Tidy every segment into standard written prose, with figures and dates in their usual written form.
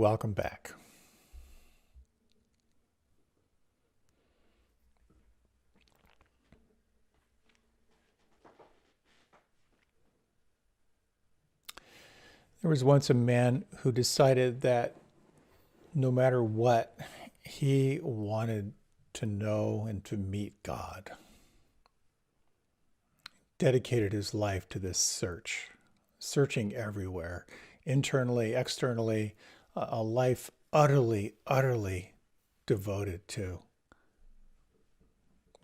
welcome back. There was once a man who decided that no matter what, he wanted to know and to meet God. Dedicated his life to this searching everywhere, internally, externally, a life utterly devoted to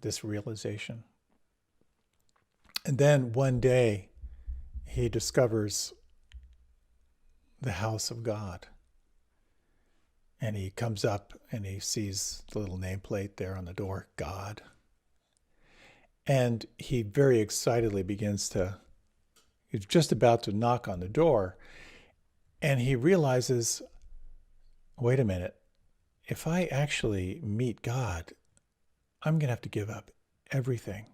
this realization. And then one day he discovers the house of God. And he comes up and he sees the little nameplate there on the door, God. And he very excitedly he's just about to knock on the door. And he realizes, wait a minute, if I actually meet God, I'm going to have to give up everything.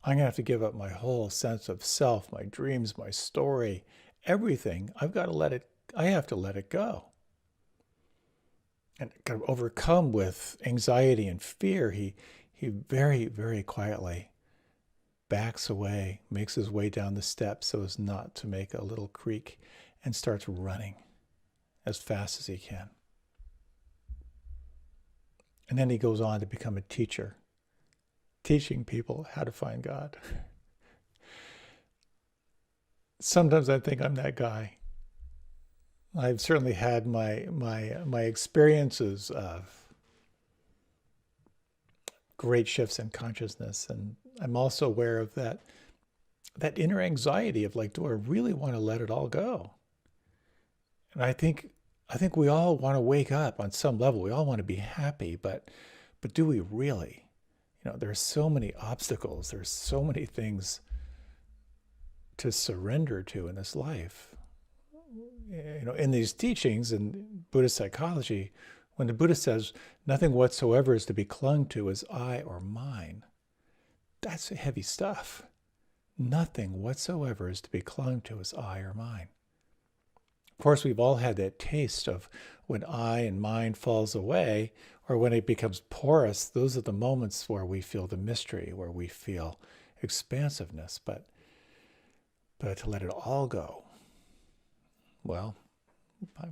I'm going to have to give up my whole sense of self, my dreams, my story, everything. I have to let it go. And kind of overcome with anxiety and fear, he very quietly backs away, makes his way down the steps so as not to make a little creak, and starts running as fast as he can. And then he goes on to become a teacher, teaching people how to find God. Sometimes I think I'm that guy. I've certainly had my experiences of great shifts in consciousness, and I'm also aware of that inner anxiety of like, do I really want to let it all go? And I think we all want to wake up on some level. We all want to be happy, but do we really? There's so many obstacles. There's so many things to surrender to in this life. In these teachings in Buddhist psychology, when the Buddha says nothing whatsoever is to be clung to as I or mine, that's heavy stuff. Nothing whatsoever is to be clung to as I or mine. Of course, we've all had that taste of when I and mine falls away, or when it becomes porous. Those are the moments where we feel the mystery, where we feel expansiveness. But to let it all go, well,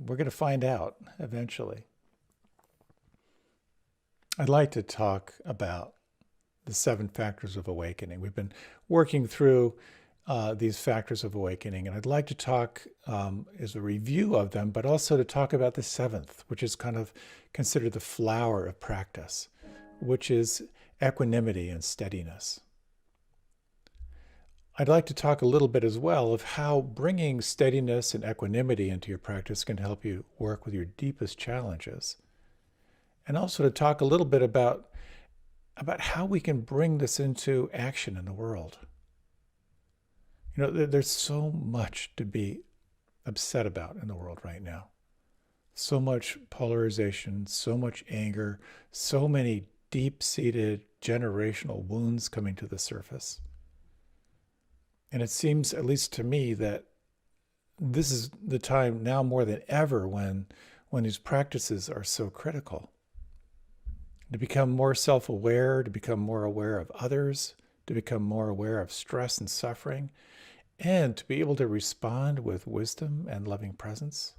we're going to find out eventually. I'd like to talk about the 7 factors of awakening. We've been working through these factors of awakening, and I'd like to talk as a review of them, but also to talk about the 7th, which is kind of considered the flower of practice, which is equanimity and steadiness. I'd like to talk a little bit as well of how bringing steadiness and equanimity into your practice can help you work with your deepest challenges. And also to talk a little bit about how we can bring this into action in the world. There's so much to be upset about in the world right now. So much polarization, so much anger, so many deep-seated generational wounds coming to the surface. And it seems, at least to me, that this is the time now more than ever when these practices are so critical. To become more self-aware, to become more aware of others, to become more aware of stress and suffering, and to be able to respond with wisdom and loving presence.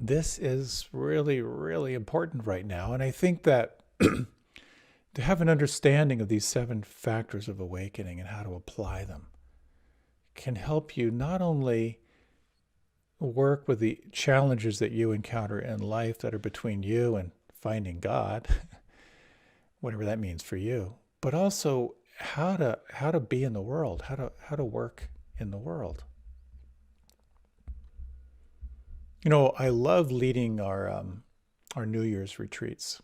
This is really important right now. And I think that to have an understanding of these 7 factors of awakening and how to apply them can help you not only work with the challenges that you encounter in life that are between you and finding God, whatever that means for you, but also how to be in the world, how to work in the world. I love leading our New Year's retreats.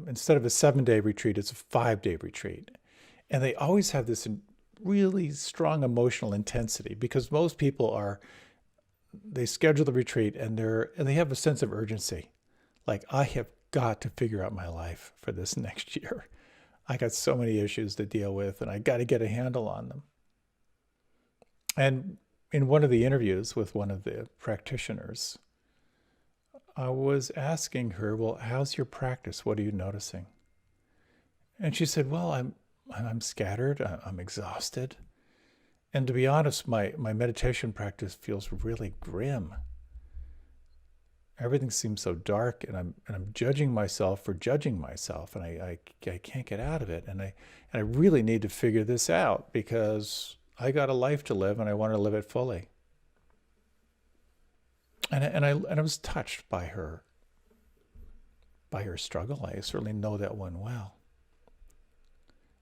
Instead of a 7-day retreat, it's a 5-day retreat. And they always have this really strong emotional intensity because most people they schedule the retreat and they have a sense of urgency. Like, I have got to figure out my life for this next year. I got so many issues to deal with and I got to get a handle on them. And in one of the interviews with one of the practitioners, I was asking her, well, how's your practice? What are you noticing? And she said, well, I'm scattered. I'm exhausted. And to be honest, my meditation practice feels really grim. Everything seems so dark, and I'm judging myself for judging myself, and I can't get out of it. And I really need to figure this out because I got a life to live and I want to live it fully. And I was touched by her struggle. I certainly know that one well.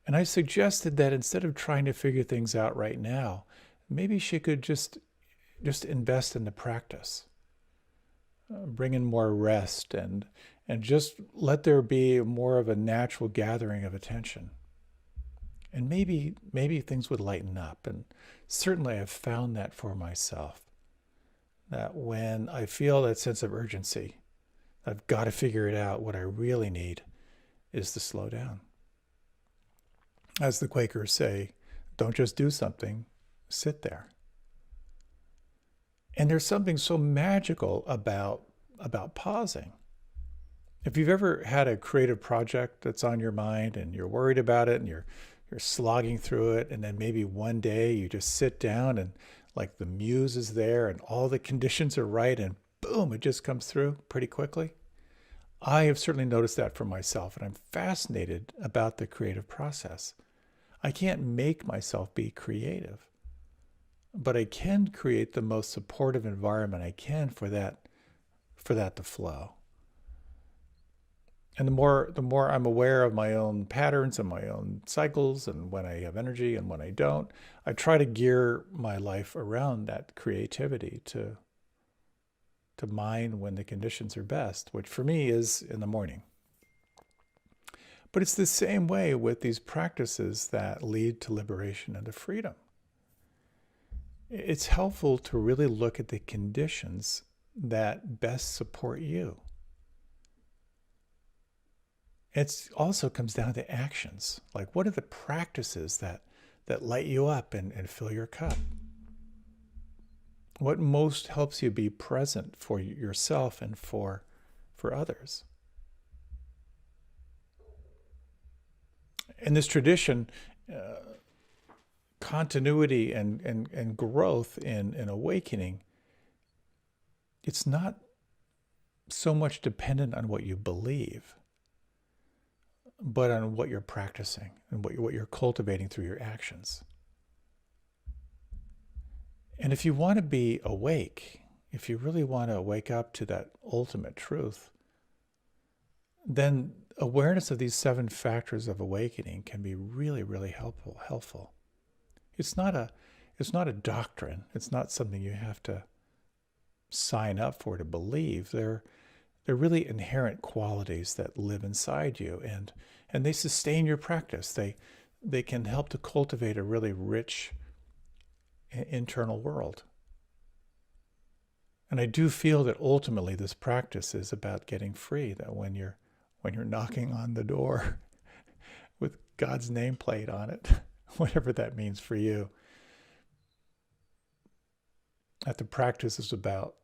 And I suggested that instead of trying to figure things out right now, maybe she could just invest in the practice, bring in more rest, and just let there be more of a natural gathering of attention. And maybe things would lighten up. And certainly I've found that for myself, that when I feel that sense of urgency, I've got to figure it out, what I really need is to slow down. As the Quakers say, don't just do something, sit there. And there's something so magical about pausing. If you've ever had a creative project that's on your mind and you're worried about it and you're slogging through it, and then maybe one day you just sit down and like the muse is there and all the conditions are right and boom, it just comes through pretty quickly. I have certainly noticed that for myself, and I'm fascinated about the creative process. I can't make myself be creative, but I can create the most supportive environment I can for that to flow. And the more I'm aware of my own patterns and my own cycles and when I have energy and when I don't, I try to gear my life around that creativity to mine when the conditions are best, which for me is in the morning. But it's the same way with these practices that lead to liberation and to freedom. It's helpful to really look at the conditions that best support you. It also comes down to actions. Like, what are the practices that light you up and fill your cup? What most helps you be present for yourself and for others? In this tradition, continuity and growth in awakening, it's not so much dependent on what you believe, but on what you're practicing and what you're cultivating through your actions. And if you want to be awake, if you really want to wake up to that ultimate truth, then awareness of these 7 factors of awakening can be really, really helpful. It's not a doctrine. It's not something you have to sign up for to believe. They're really inherent qualities that live inside you, and they sustain your practice. They can help to cultivate a really rich internal world. And I do feel that ultimately this practice is about getting free, that when you're knocking on the door with God's nameplate on it, whatever that means for you, that the practice is about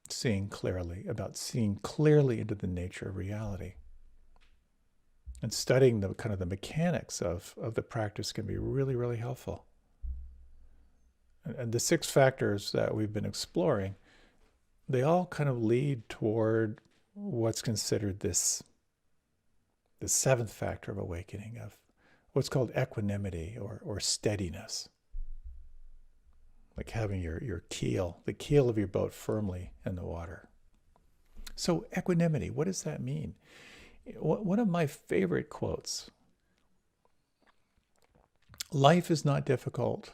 seeing clearly into the nature of reality. And studying the kind of the mechanics of the practice can be really, really helpful. And the 6 factors that we've been exploring, they all kind of lead toward what's considered the 7th factor of awakening, of what's called equanimity or steadiness. Like having the keel of your boat firmly in the water. So equanimity, what does that mean? One of my favorite quotes: life is not difficult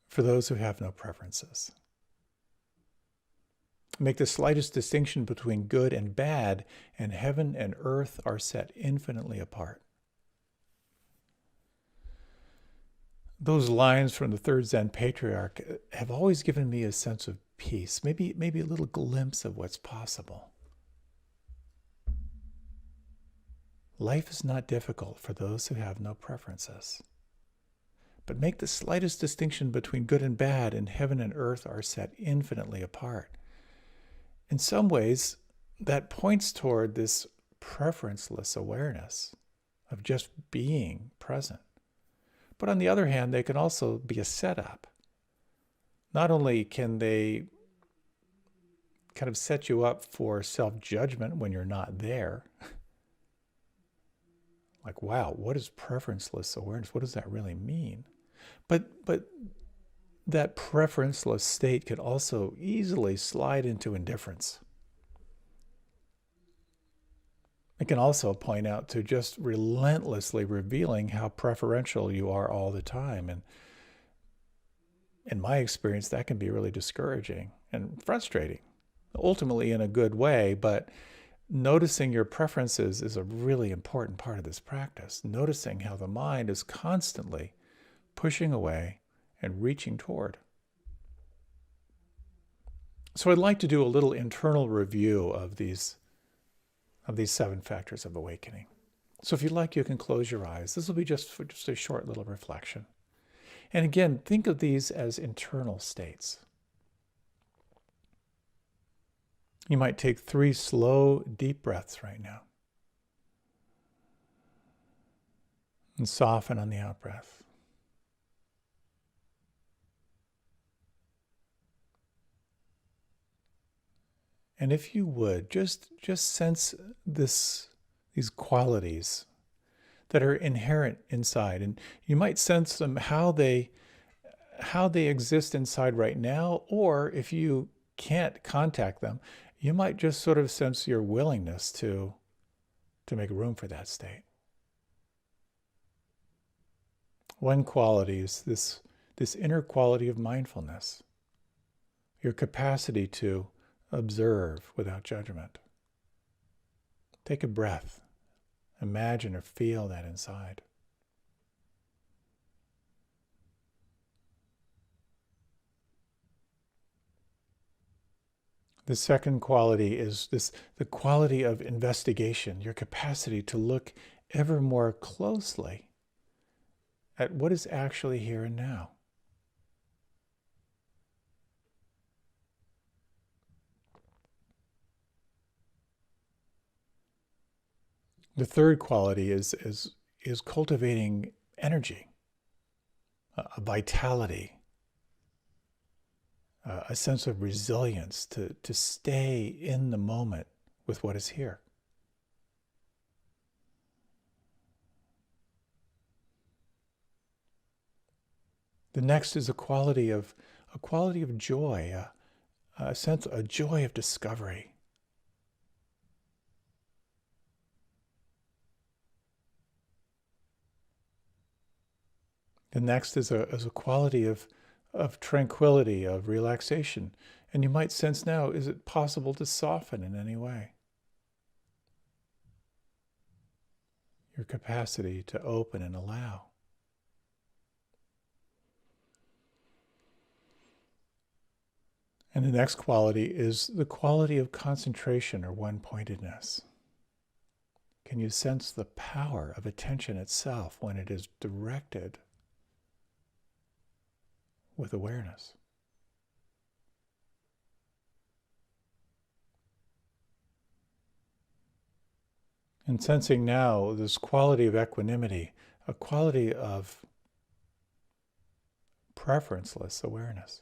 for those who have no preferences. Make the slightest distinction between good and bad, and heaven and earth are set infinitely apart. Those lines from the 3rd Zen patriarch have always given me a sense of peace, maybe a little glimpse of what's possible. Life is not difficult for those who have no preferences. But make the slightest distinction between good and bad, and heaven and earth are set infinitely apart. In some ways, that points toward this preferenceless awareness of just being present. But on the other hand, they can also be a setup. Not only can they kind of set you up for self-judgment when you're not there, like, wow, what is preferenceless awareness? What does that really mean? But that preferenceless state could also easily slide into indifference. It can also point out to just relentlessly revealing how preferential you are all the time. And in my experience, that can be really discouraging and frustrating, ultimately in a good way. But noticing your preferences is a really important part of this practice. Noticing how the mind is constantly pushing away and reaching toward. So I'd like to do a little internal review of these 7 factors of awakening. So if you'd like, you can close your eyes. This will be just a short little reflection. And again, think of these as internal states. You might take 3 slow, deep breaths right now. And soften on the out-breath. And if you would, just sense these qualities that are inherent inside. And you might sense them, how they exist inside right now, or if you can't contact them, you might just sort of sense your willingness to make room for that state. One quality is this inner quality of mindfulness, your capacity to observe without judgment. Take a breath. Imagine or feel that inside. The second quality is the quality of investigation, your capacity to look ever more closely at what is actually here and now. The third quality is cultivating energy, a vitality, a sense of resilience to stay in the moment with what is here. The next is a quality of joy, a joy of discovery. The next is a quality of tranquility, of relaxation. And you might sense now, is it possible to soften in any way? Your capacity to open and allow. And the next quality is the quality of concentration or one-pointedness. Can you sense the power of attention itself when it is directed with awareness? And sensing now this quality of equanimity, a quality of preferenceless awareness.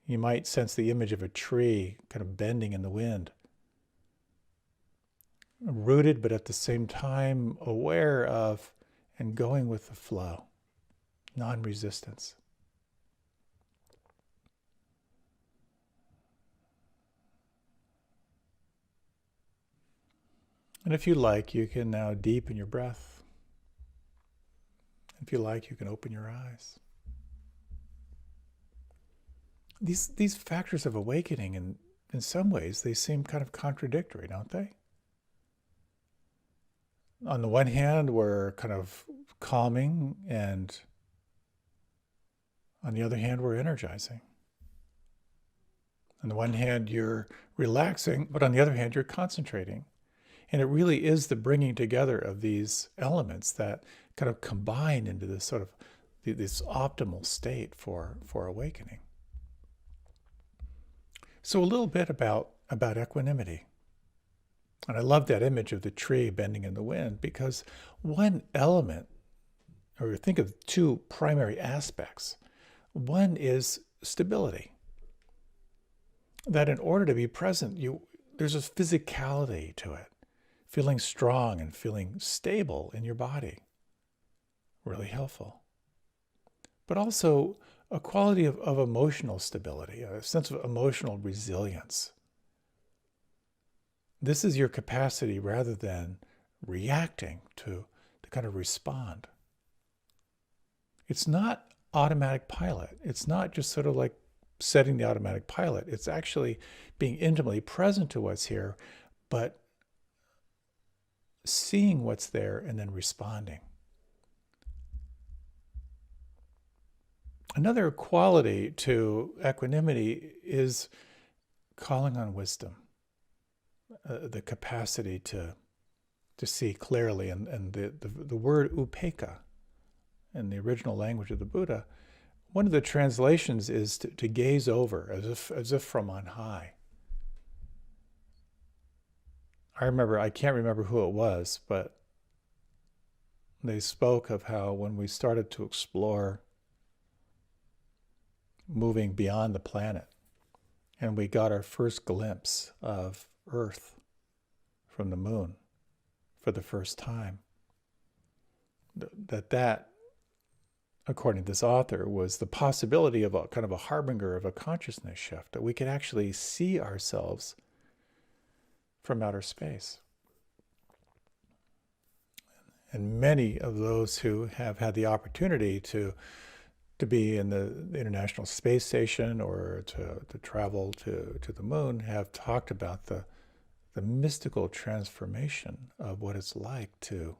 You might sense the image of a tree kind of bending in the wind, rooted but at the same time aware of and going with the flow, non-resistance. And if you like, you can now deepen your breath. If you like, you can open your eyes. These factors of awakening, in some ways, they seem kind of contradictory, don't they? On the one hand, we're kind of calming, and on the other hand, we're energizing. On the one hand, you're relaxing, but on the other hand, you're concentrating. And it really is the bringing together of these elements that kind of combine into this sort of this optimal state for awakening. So a little bit about equanimity. And I love that image of the tree bending in the wind, because one element, or think of two primary aspects. One is stability. That in order to be present, there's a physicality to it, feeling strong and feeling stable in your body. Really helpful. But also a quality of emotional stability, a sense of emotional resilience. This is your capacity, rather than reacting, to kind of respond. It's not automatic pilot. It's not just sort of like setting the automatic pilot. It's actually being intimately present to what's here, but seeing what's there and then responding. Another quality to equanimity is calling on wisdom, the capacity to see clearly. And the word upekkha in the original language of the Buddha, one of the translations is to gaze over, as if from on high. I can't remember who it was, but they spoke of how when we started to explore moving beyond the planet, and we got our first glimpse of Earth from the moon for the first time, that according to this author, was the possibility of a kind of a harbinger of a consciousness shift, that we could actually see ourselves from outer space. And many of those who have had the opportunity to be in the International Space Station or to travel to the moon have talked about the mystical transformation of what it's like to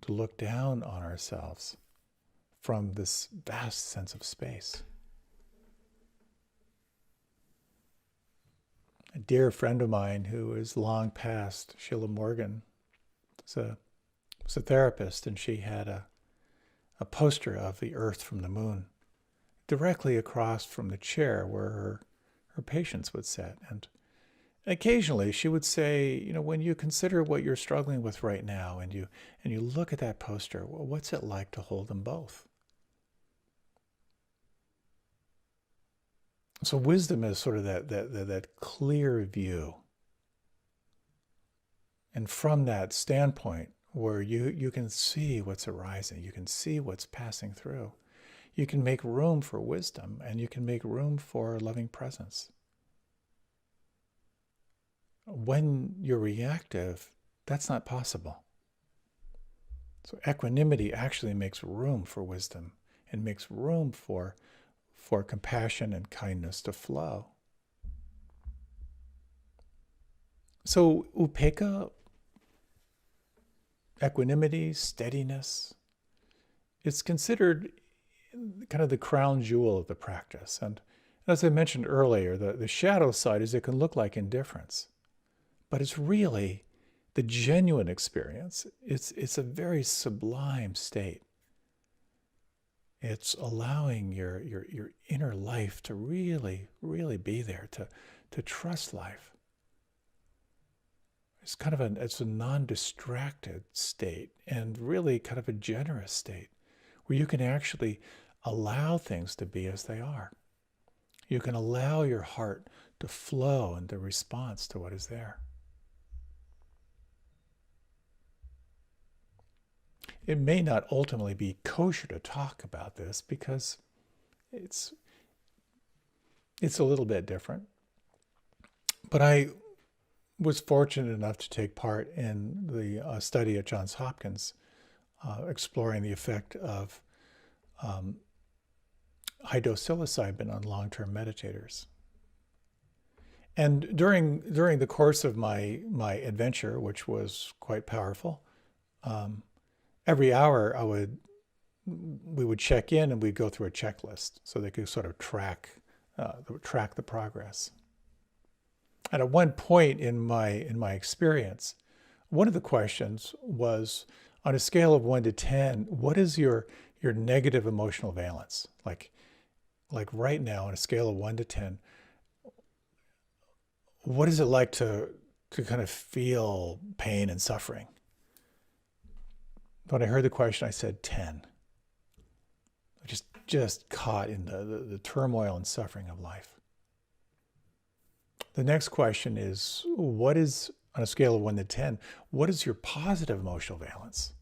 look down on ourselves from this vast sense of space. A dear friend of mine who is long past, Sheila Morgan, was a therapist, and she had a poster of the Earth from the moon directly across from the chair where her patients would sit. And occasionally she would say, when you consider what you're struggling with right now, and you look at that poster, well, what's it like to hold them both? So wisdom is sort of that clear view. And from that standpoint, where you can see what's arising, you can see what's passing through, you can make room for wisdom, and you can make room for loving presence. When you're reactive, that's not possible. So equanimity actually makes room for wisdom, and makes room for compassion and kindness to flow. So upekkha, equanimity, steadiness, it's considered kind of the crown jewel of the practice. And as I mentioned earlier, the shadow side is it can look like indifference, but it's really the genuine experience. It's a very sublime state. It's allowing your inner life to really, really be there, to trust life. It's a non-distracted state, and really kind of a generous state, where you can actually allow things to be as they are. You can allow your heart to flow in the response to what is there. It may not ultimately be kosher to talk about this, because it's a little bit different. But I was fortunate enough to take part in the study at Johns Hopkins, exploring the effect of high-dose psilocybin on long-term meditators. And during the course of my adventure, which was quite powerful, every hour we would check in, and we'd go through a checklist so they could sort of track the progress. And at one point in my experience, one of the questions was, on a scale of 1 to 10, what is your negative emotional valence? Like right now, on a scale of 1 to 10, what is it like to to kind of feel pain and suffering. When I heard the question, I said 10. Just caught in the turmoil and suffering of life. The next question is, what is, on a scale of 1 to 10, what is your positive emotional valence?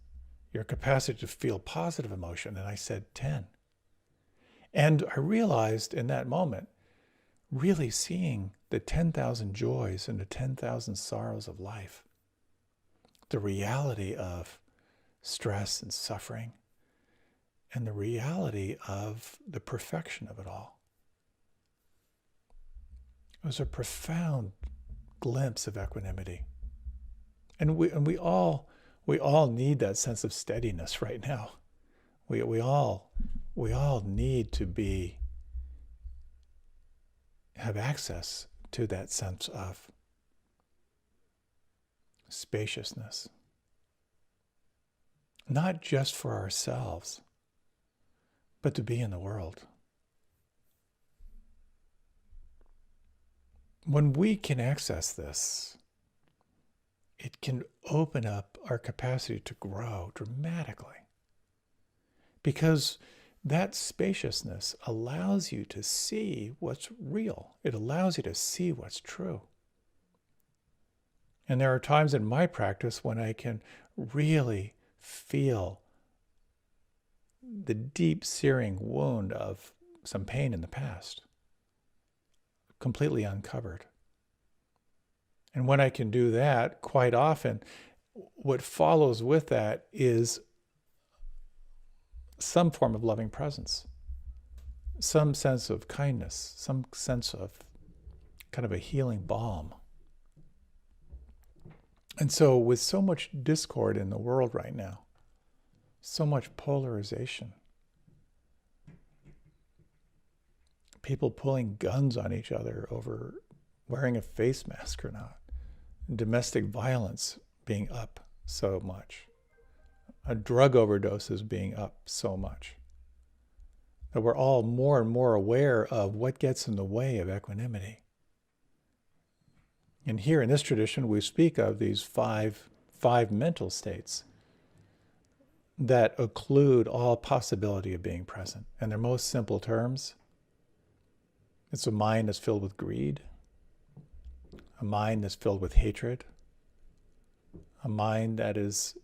Your capacity to feel positive emotion? And I said 10. And I realized in that moment, really seeing the 10,000 joys and the 10,000 sorrows of life, the reality of stress and suffering, and the reality of the perfection of it all. It was a profound glimpse of equanimity. And we all need that sense of steadiness right now. We all need to have access to that sense of spaciousness. Not just for ourselves, but to be in the world. When we can access this, it can open up our capacity to grow dramatically. Because that spaciousness allows you to see what's real. It allows you to see what's true. And there are times in my practice when I can really feel the deep searing wound of some pain in the past, completely uncovered. And when I can do that, quite often, what follows with that is some form of loving presence, some sense of kindness, some sense of kind of a healing balm. And so with so much discord in the world right now, so much polarization, people pulling guns on each other over wearing a face mask or not, domestic violence being up so much, drug overdoses being up so much, that we're all more and more aware of what gets in the way of equanimity. And here in this tradition, we speak of these five mental states that occlude all possibility of being present. In their most simple terms, it's a mind that's filled with greed, a mind that's filled with hatred, a mind that is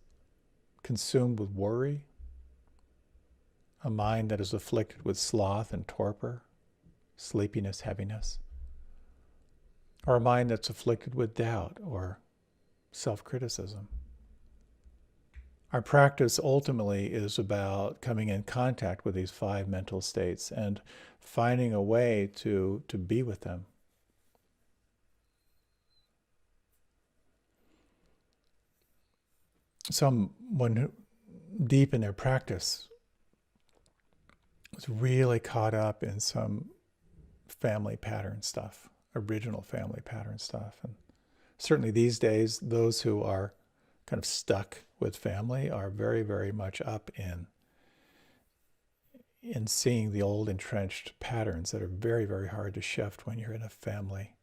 consumed with worry, a mind that is afflicted with sloth and torpor, sleepiness, heaviness, or a mind that's afflicted with doubt or self-criticism. Our practice ultimately is about coming in contact with these five mental states and finding a way to be with them. Someone who, deep in their practice, was really caught up in some family pattern stuff, original family pattern stuff. And certainly these days, those who are kind of stuck with family are very, very much up in seeing the old entrenched patterns that are very, very hard to shift when you're in a family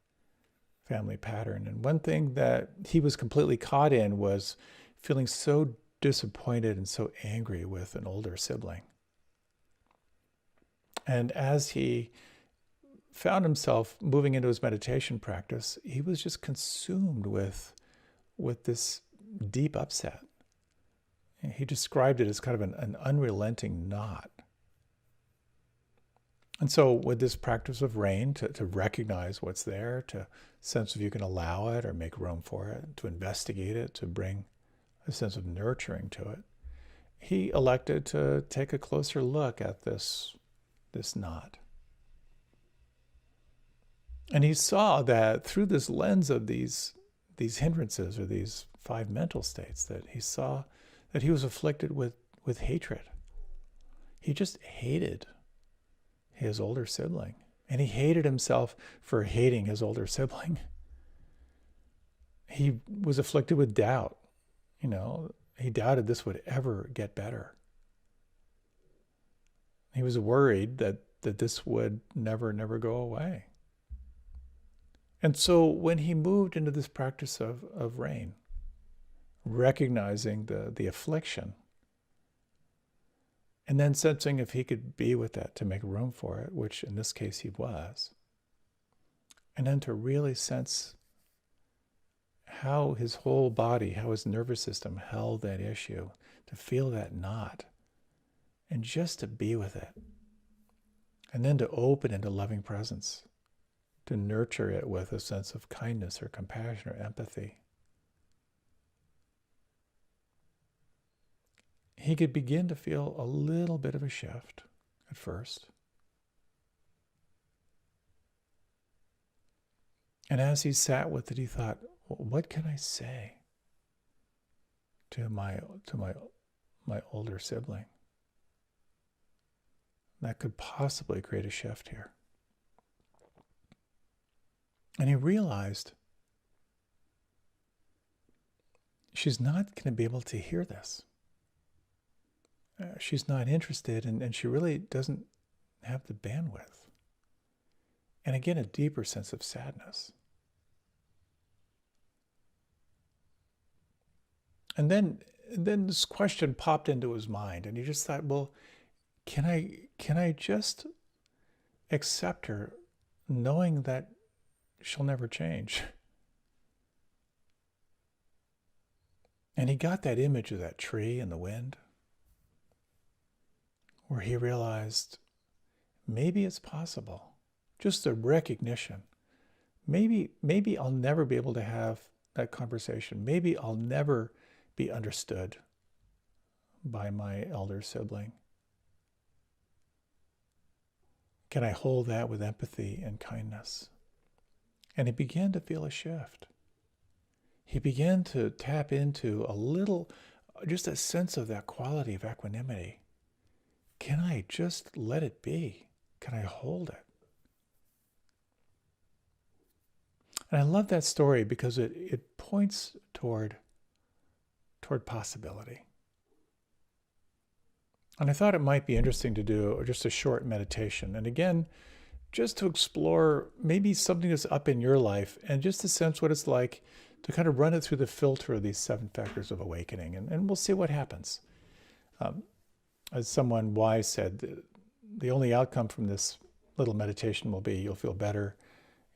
pattern. And one thing that he was completely caught in was feeling so disappointed and so angry with an older sibling. And as he found himself moving into his meditation practice, he was just consumed with this deep upset. He described it as kind of an unrelenting knot. And so with this practice of rain, to recognize what's there, to sense if you can allow it or make room for it, to investigate it, to bring a sense of nurturing to it, he elected to take a closer look at this knot. And he saw that through this lens of these hindrances or these five mental states, that he saw that he was afflicted with hatred. He just hated his older sibling. And he hated himself for hating his older sibling. He was afflicted with doubt. He doubted this would ever get better. He was worried that this would never go away. And so when he moved into this practice of rain, recognizing the affliction, and then sensing if he could be with that to make room for it, which in this case he was, and then to really sense how his whole body, how his nervous system held that issue, to feel that knot, and just to be with it. And then to open into loving presence, to nurture it with a sense of kindness or compassion or empathy. He could begin to feel a little bit of a shift at first. And as he sat with it, he thought, well, what can I say to my older sibling that could possibly create a shift here? And he realized she's not going to be able to hear this. She's not interested, and she really doesn't have the bandwidth. And again, a deeper sense of sadness. And then this question popped into his mind, and he just thought, well, can I just accept her, knowing that she'll never change? And he got that image of that tree and the wind, where he realized maybe it's possible. Just the recognition. Maybe I'll never be able to have that conversation. Maybe I'll never be understood by my elder sibling. Can I hold that with empathy and kindness? And he began to feel a shift. He began to tap into a little, just a sense of that quality of equanimity. Can I just let it be? Can I hold it? And I love that story because it points toward possibility. And I thought it might be interesting to do just a short meditation. And again, just to explore maybe something that's up in your life and just to sense what it's like to kind of run it through the filter of these 7 factors of awakening. And we'll see what happens. As someone wise said, the only outcome from this little meditation will be you'll feel better,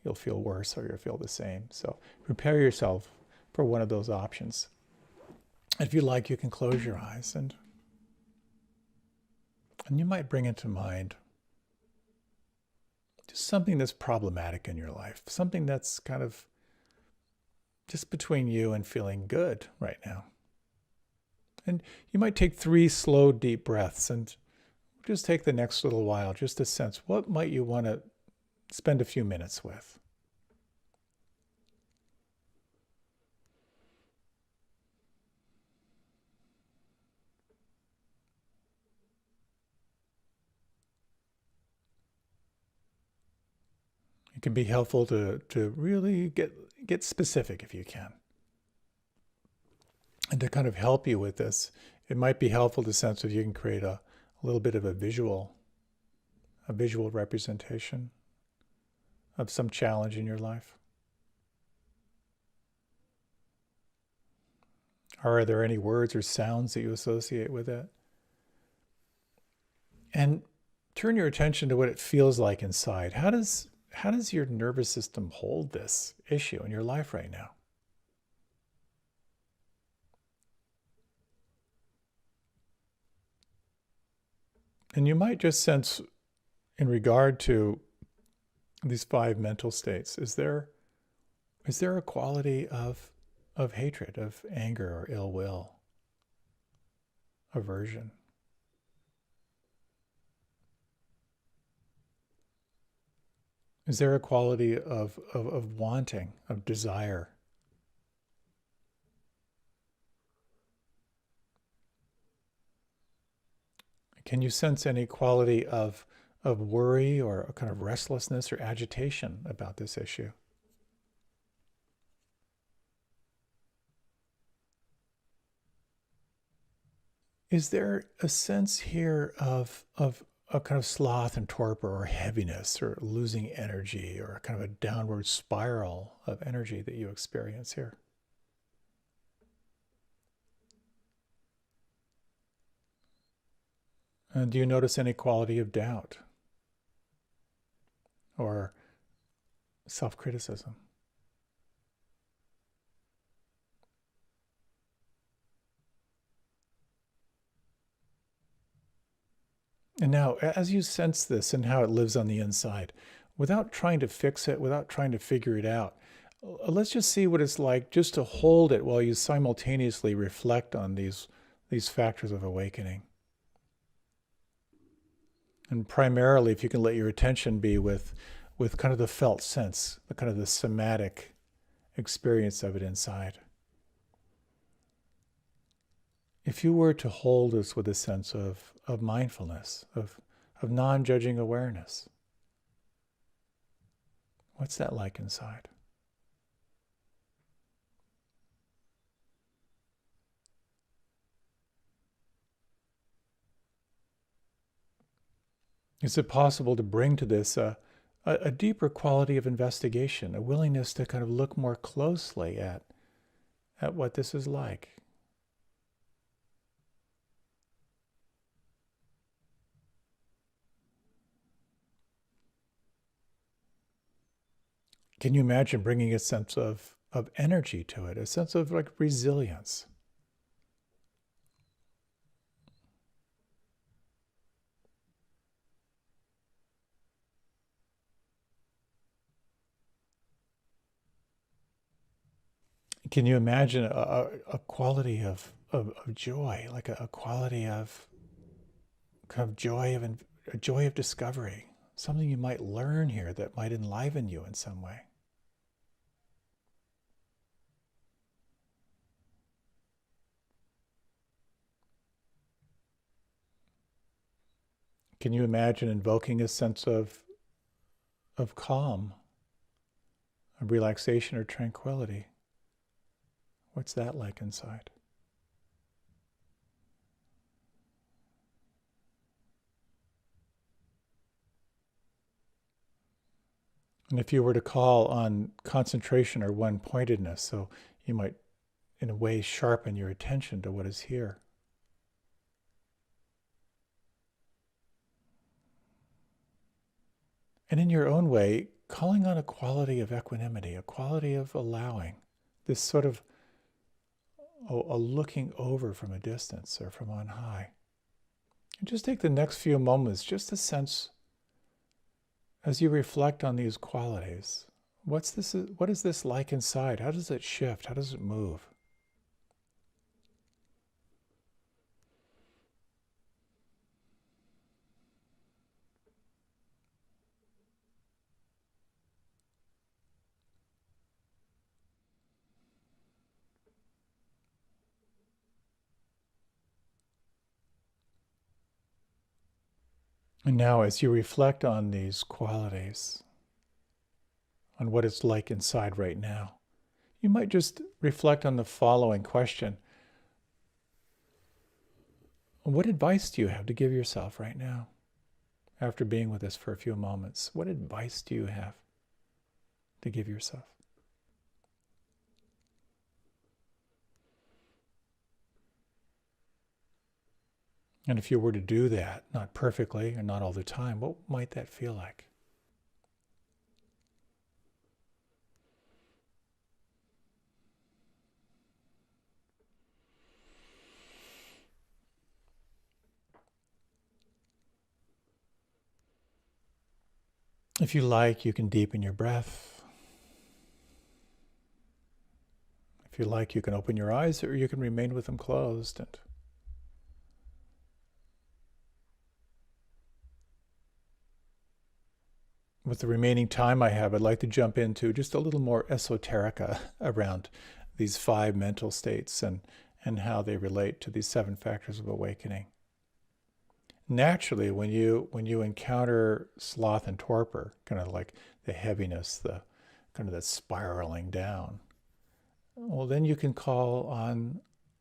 you'll feel worse, or you'll feel the same. So prepare yourself for one of those options. If you like, you can close your eyes and you might bring into mind just something that's problematic in your life, something that's kind of just between you and feeling good right now. And you might take 3 slow, deep breaths and just take the next little while just to sense what might you want to spend a few minutes with. It can be helpful to really get specific if you can. And to kind of help you with this, it might be helpful to sense if you can create a little bit of a visual representation of some challenge in your life. Are there any words or sounds that you associate with it? And turn your attention to what it feels like inside. How does your nervous system hold this issue in your life right now? And you might just sense, in regard to these 5 mental states, is there a quality of hatred, of anger or ill will, aversion? Is there a quality of wanting, of desire? Can you sense any quality of worry or a kind of restlessness or agitation about this issue? Is there a sense here of a kind of sloth and torpor or heaviness or losing energy or kind of a downward spiral of energy that you experience here? And do you notice any quality of doubt or self-criticism? And now, as you sense this and how it lives on the inside, without trying to fix it, without trying to figure it out, let's just see what it's like just to hold it while you simultaneously reflect on these factors of awakening. And primarily, if you can let your attention be with kind of the felt sense, the kind of the somatic experience of it inside. If you were to hold this with a sense of mindfulness, of non-judging awareness, what's that like inside? Is it possible to bring to this a deeper quality of investigation, a willingness to kind of look more closely at what this is like? Can you imagine bringing a sense of energy to it, a sense of like resilience? Can you imagine a quality of joy, like a quality of kind of a joy of discovery, something you might learn here that might enliven you in some way? Can you imagine invoking a sense of calm, of relaxation or tranquility? What's that like inside? And if you were to call on concentration or one-pointedness, so you might, in a way, sharpen your attention to what is here. And in your own way, calling on a quality of equanimity, a quality of allowing, this sort of a looking over from a distance or from on high. And just take the next few moments just to sense, as you reflect on these qualities, what is this like inside? How does it shift? How does it move? And now, as you reflect on these qualities, on what it's like inside right now, you might just reflect on the following question. What advice do you have to give yourself right now? After being with us for a few moments, what advice do you have to give yourself? And if you were to do that, not perfectly and not all the time, what might that feel like? If you like, you can deepen your breath. If you like, you can open your eyes or you can remain with them closed. And with the remaining time I have, I'd like to jump into just a little more esoterica around these 5 mental states and how they relate to these 7 factors of awakening. Naturally, when you encounter sloth and torpor, kind of like the heaviness, the kind of that spiraling down, well, then you can call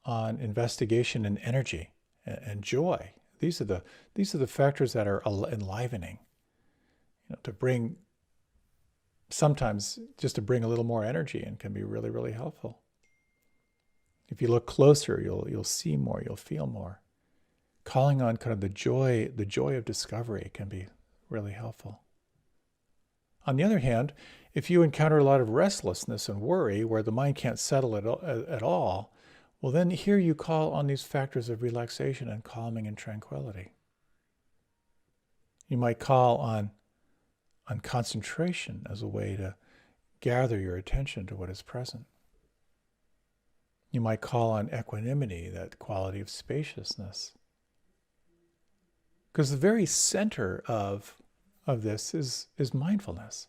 on investigation and energy and joy these are the factors that are enlivening. To bring, sometimes just to bring a little more energy in can be really, really helpful. If you look closer, you'll see more, you'll feel more. Calling on kind of the joy of discovery can be really helpful. On the other hand, if you encounter a lot of restlessness and worry where the mind can't settle at all, well, then here you call on these factors of relaxation and calming and tranquility. You might call on concentration as a way to gather your attention to what is present. You might call on equanimity, that quality of spaciousness. Because the very center of this is mindfulness,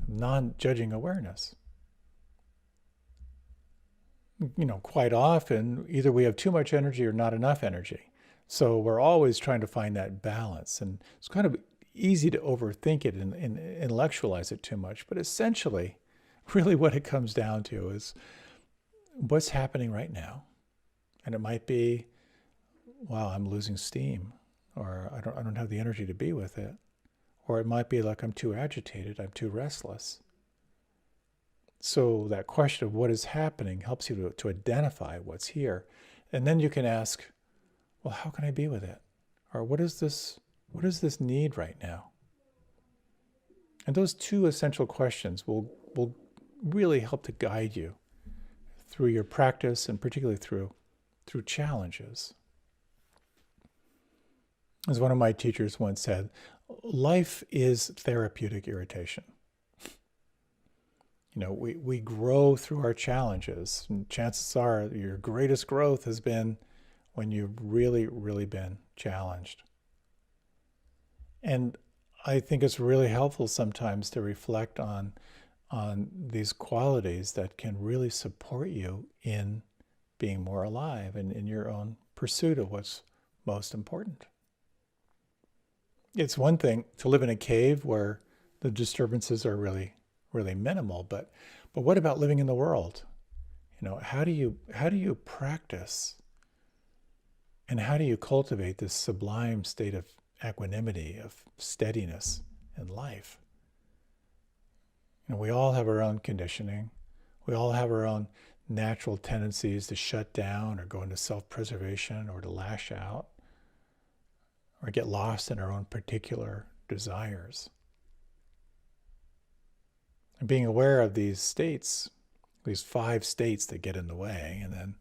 non-judging awareness. Quite often, either we have too much energy or not enough energy. So we're always trying to find that balance. And it's kind of easy to overthink it and intellectualize it too much. But essentially, really what it comes down to is what's happening right now. And it might be, wow, I'm losing steam, or I don't have the energy to be with it. Or it might be like I'm too agitated, I'm too restless. So that question of what is happening helps you to identify what's here. And then you can ask, well, how can I be with it? Or what is this need right now? And those two essential questions will really help to guide you through your practice, and particularly through challenges. As one of my teachers once said, life is therapeutic irritation. We grow through our challenges, and chances are your greatest growth has been when you've really, really been challenged. And I think it's really helpful sometimes to reflect on these qualities that can really support you in being more alive and in your own pursuit of what's most important. It's one thing to live in a cave where the disturbances are really, really minimal, but what about living in the world? How do you practice, and how do you cultivate this sublime state of equanimity, of steadiness in life? We all have our own conditioning. We all have our own natural tendencies to shut down or go into self-preservation or to lash out or get lost in our own particular desires. And being aware of these states, these 5 states that get in the way, and then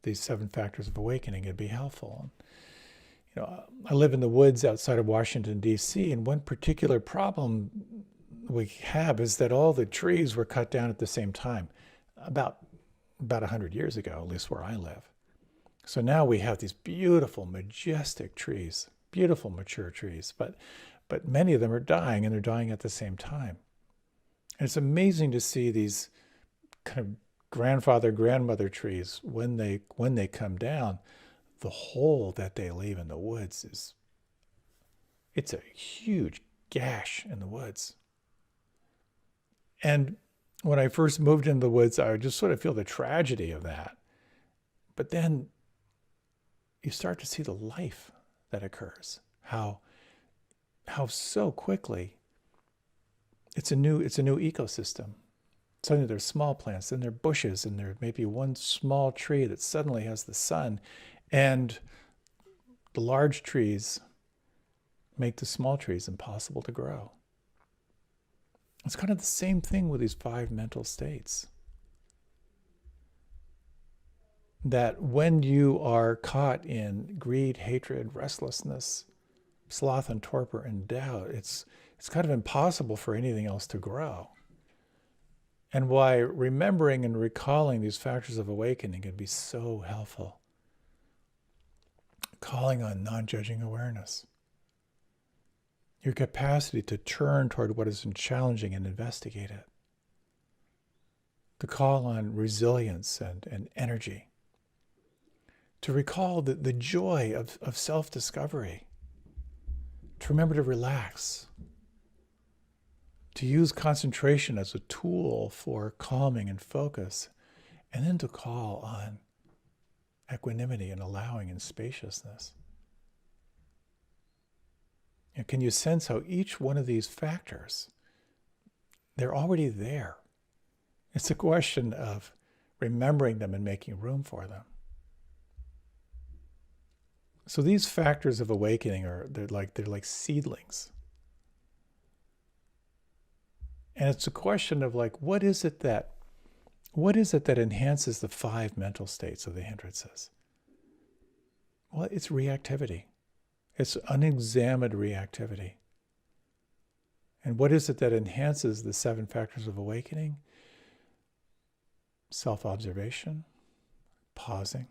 these 7 factors of awakening can be helpful. I live in the woods outside of Washington, D.C., and one particular problem we have is that all the trees were cut down at the same time, about 100 years ago, at least where I live. So now we have these beautiful, majestic trees, beautiful, mature trees, but many of them are dying, and they're dying at the same time. And it's amazing to see these kind of grandfather, grandmother trees, when they come down, the hole that they leave in the woods it's a huge gash in the woods. And when I first moved into the woods, I would just sort of feel the tragedy of that. But then you start to see the life that occurs, how so quickly it's a new ecosystem. Suddenly there's small plants, then there are bushes, and there may be one small tree that suddenly has the sun, and the large trees make the small trees impossible to grow. It's kind of the same thing with these 5 mental states. That when you are caught in greed, hatred, restlessness, sloth and torpor and doubt, it's kind of impossible for anything else to grow. And why remembering and recalling these factors of awakening can be so helpful. Calling on non-judging awareness. Your capacity to turn toward what is challenging and investigate it. To call on resilience and energy. To recall the joy of self-discovery. To remember to relax. To use concentration as a tool for calming and focus. And then to call on equanimity and allowing and spaciousness. And can you sense how each one of these factors, they're already there? It's a question of remembering them and making room for them. So these factors of awakening they're like seedlings. And it's a question of like, what is it that enhances the 5 mental states of the hindrances? Well, it's reactivity. It's unexamined reactivity. And what is it that enhances the 7 factors of awakening? Self-observation, pausing,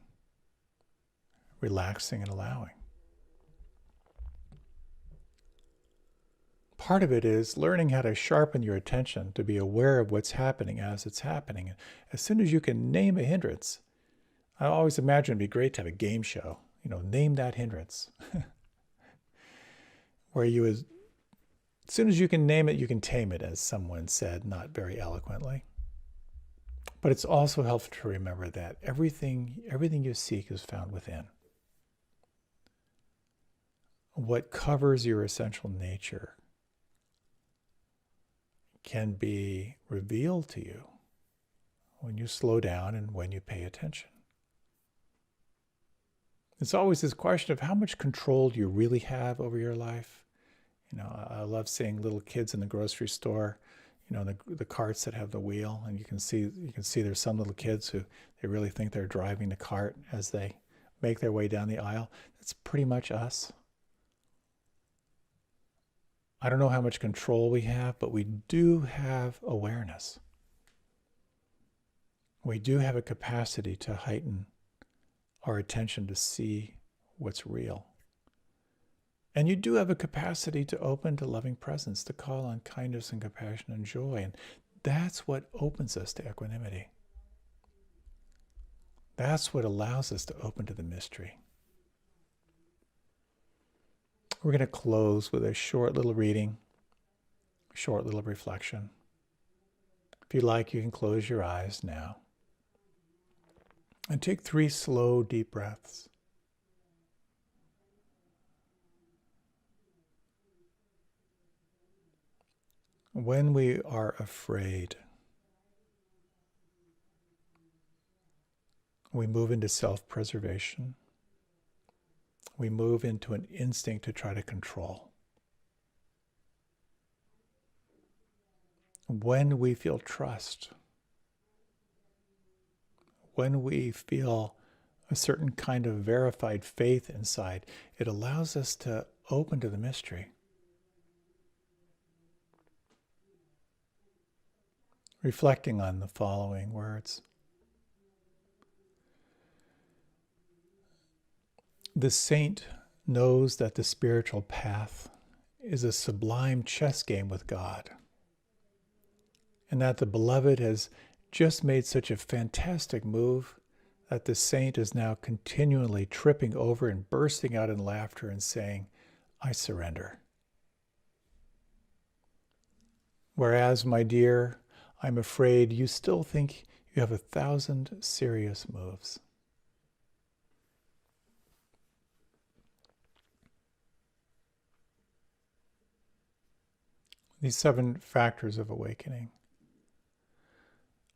relaxing, and allowing. Part of it is learning how to sharpen your attention to be aware of what's happening as it's happening. And as soon as you can name a hindrance, I always imagine it'd be great to have a game show, name that hindrance. Where as soon as you can name it, you can tame it, as someone said, not very eloquently. But it's also helpful to remember that everything you seek is found within. What covers your essential nature can be revealed to you when you slow down and when you pay attention. It's always this question of how much control do you really have over your life? I love seeing little kids in the grocery store, the carts that have the wheel, and you can see there's some little kids who they really think they're driving the cart as they make their way down the aisle. That's pretty much us. I don't know how much control we have, but we do have awareness. We do have a capacity to heighten our attention to see what's real. And you do have a capacity to open to loving presence, to call on kindness and compassion and joy. And that's what opens us to equanimity. That's what allows us to open to the mystery. We're going to close with a short little reading, a short little reflection. If you like, you can close your eyes now. And take 3 slow, deep breaths. When we are afraid, we move into self-preservation. We move into an instinct to try to control. When we feel trust, when we feel a certain kind of verified faith inside, it allows us to open to the mystery. Reflecting on the following words. The saint knows that the spiritual path is a sublime chess game with God, and that the beloved has just made such a fantastic move that the saint is now continually tripping over and bursting out in laughter and saying, I surrender. Whereas, my dear, I'm afraid you still think you have 1,000 serious moves. These 7 factors of awakening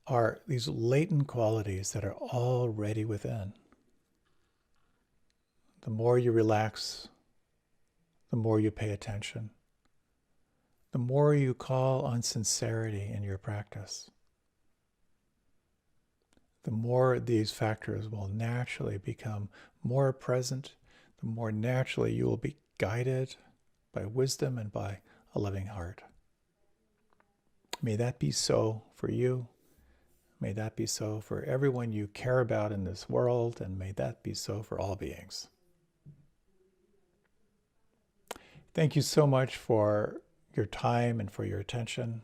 are these latent qualities that are already within. The more you relax, the more you pay attention, the more you call on sincerity in your practice, the more these factors will naturally become more present, the more naturally you will be guided by wisdom and by a loving heart. May that be so for you. May that be so for everyone you care about in this world, and may that be so for all beings. Thank you so much for your time and for your attention.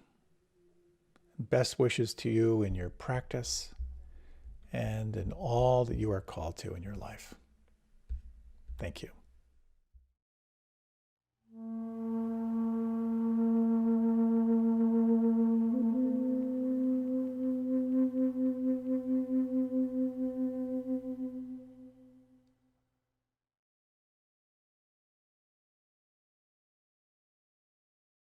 Best wishes to you in your practice and in all that you are called to in your life. Thank you.